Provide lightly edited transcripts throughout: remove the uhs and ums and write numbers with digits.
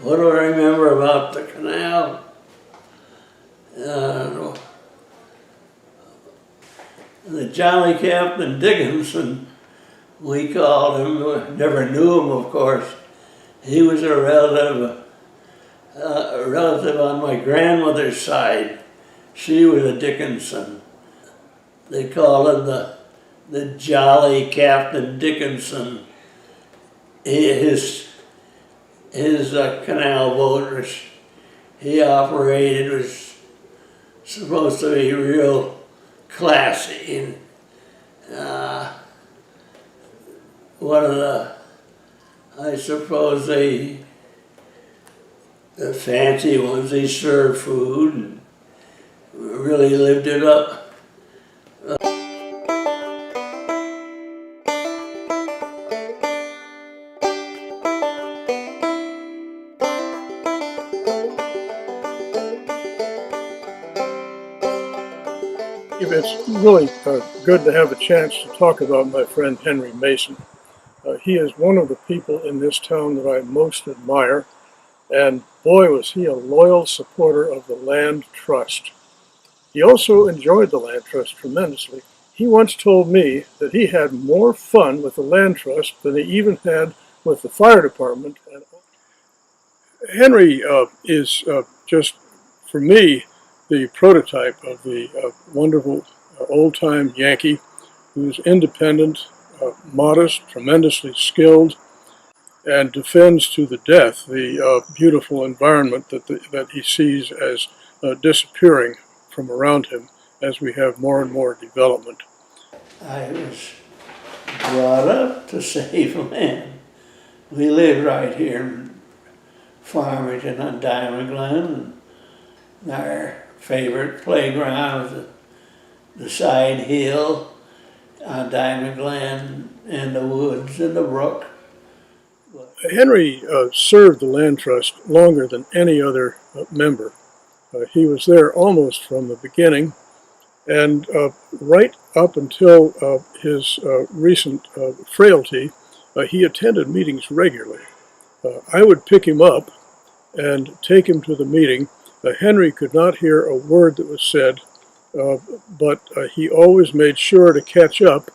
What do I remember about the canal? The Jolly Captain Dickinson, we called him, never knew him of course. He was a relative on my grandmother's side. She was a Dickinson. They called him the Jolly Captain Dickinson. His canal boat which he operated was supposed to be real classy. And, one of I suppose the fancy ones, they served food and really lived it up. It's really good to have a chance to talk about my friend Henry Mason. He is one of the people in this town that I most admire, and boy was he a loyal supporter of the Land Trust. He also enjoyed the Land Trust tremendously. He once told me that he had more fun with the Land Trust than he even had with the fire department. Henry is just, for me, the prototype of the wonderful old-time Yankee who's independent, modest, tremendously skilled, and defends to the death the beautiful environment that he sees as disappearing from around him as we have more and more development. I was brought up to save land. We lived right here in Farmington on Diamond Glen. And our favorite playground was the side hill on Diamond Glen and the woods and the brook. Henry served the Land Trust longer than any other member. He was there almost from the beginning, and right up until his recent frailty, he attended meetings regularly. I would pick him up and take him to the meeting. Henry could not hear a word that was said, but he always made sure to catch up,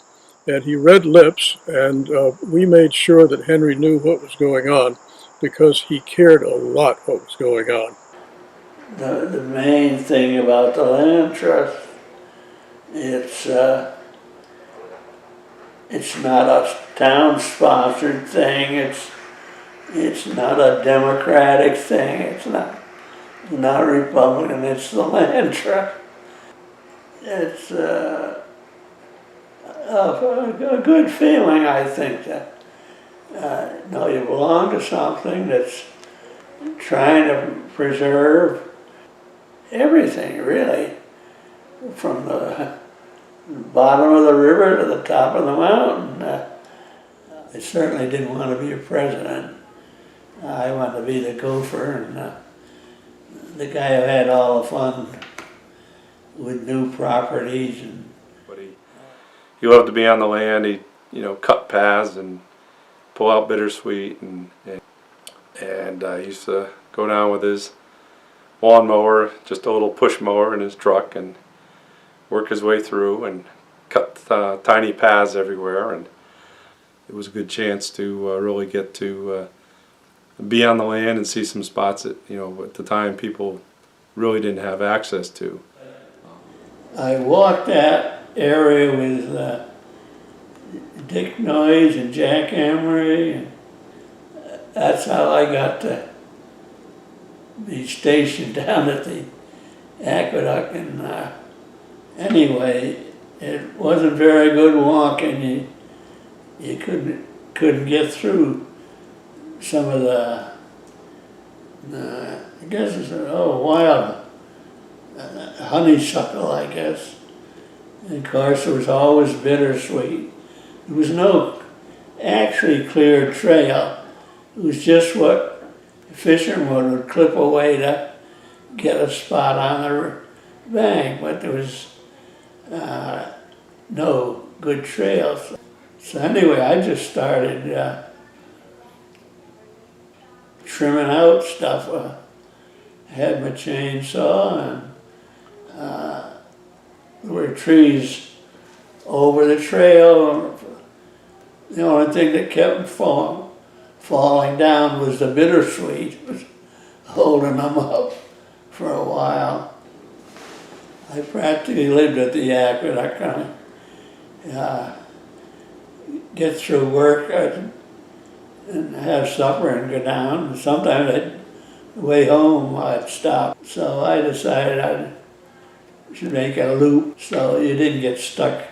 and he read lips, and we made sure that Henry knew what was going on because he cared a lot what was going on. The main thing about the Land Trust, it's not a town-sponsored thing. It's not a Democratic thing. It's not Republican. It's the Land Trust. It's a good feeling, I think, that you belong to something that's trying to preserve everything, really, from the bottom of the river to the top of the mountain. I certainly didn't want to be a president. I wanted to be the gopher and the guy who had all the fun with new properties. He loved to be on the land. He, cut paths and pull out bittersweet, and he used to go down with his lawnmower, just a little push mower in his truck, and work his way through and cut tiny paths everywhere. And it was a good chance to really get to be on the land and see some spots that at the time people really didn't have access to. I walked that area with Dick Noyes and Jack Emery, and that's how I got to be stationed down at the aqueduct. And anyway, it wasn't very good walking. You couldn't get through some of the I guess it's wild honeysuckle, I guess. And of course, there was always bittersweet. There was no actually clear trail. It was just what fishermen would clip away to get a spot on the bank, but there was no good trails. So anyway, I just started trimming out stuff. I had my chainsaw, and there were trees over the trail. The only thing that kept falling down was the bittersweet, was holding them up for a while. I practically lived at the Yak, but I kind of get through work and have supper and go down. And sometimes on the way home I'd stop. So I decided I should make a loop so you didn't get stuck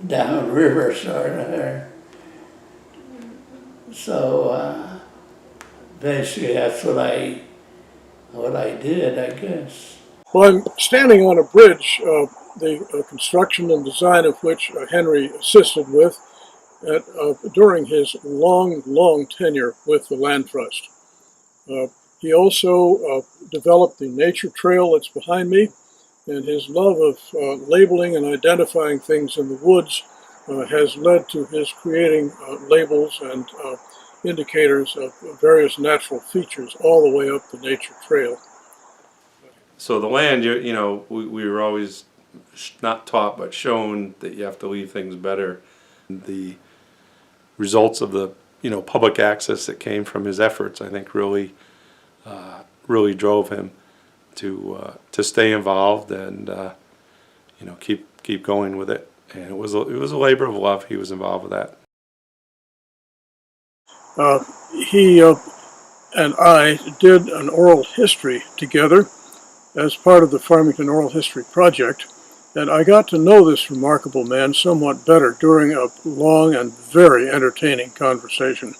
downriver sort of there. So basically that's what I did, I guess. Well, I'm standing on a bridge, the construction and design of which Henry assisted with during his long tenure with the Land Trust. He also developed the nature trail that's behind me, and his love of labeling and identifying things in the woods has led to his creating labels and indicators of various natural features all the way up the nature trail. So the land, you know, we were always not taught but shown that you have to leave things better. The results of the, you know, public access that came from his efforts, I think, really drove him to stay involved and you know, keep going with it. And it was a labor of love. He was involved with that. He and I did an oral history together as part of the Farmington Oral History Project, and I got to know this remarkable man somewhat better during a long and very entertaining conversation.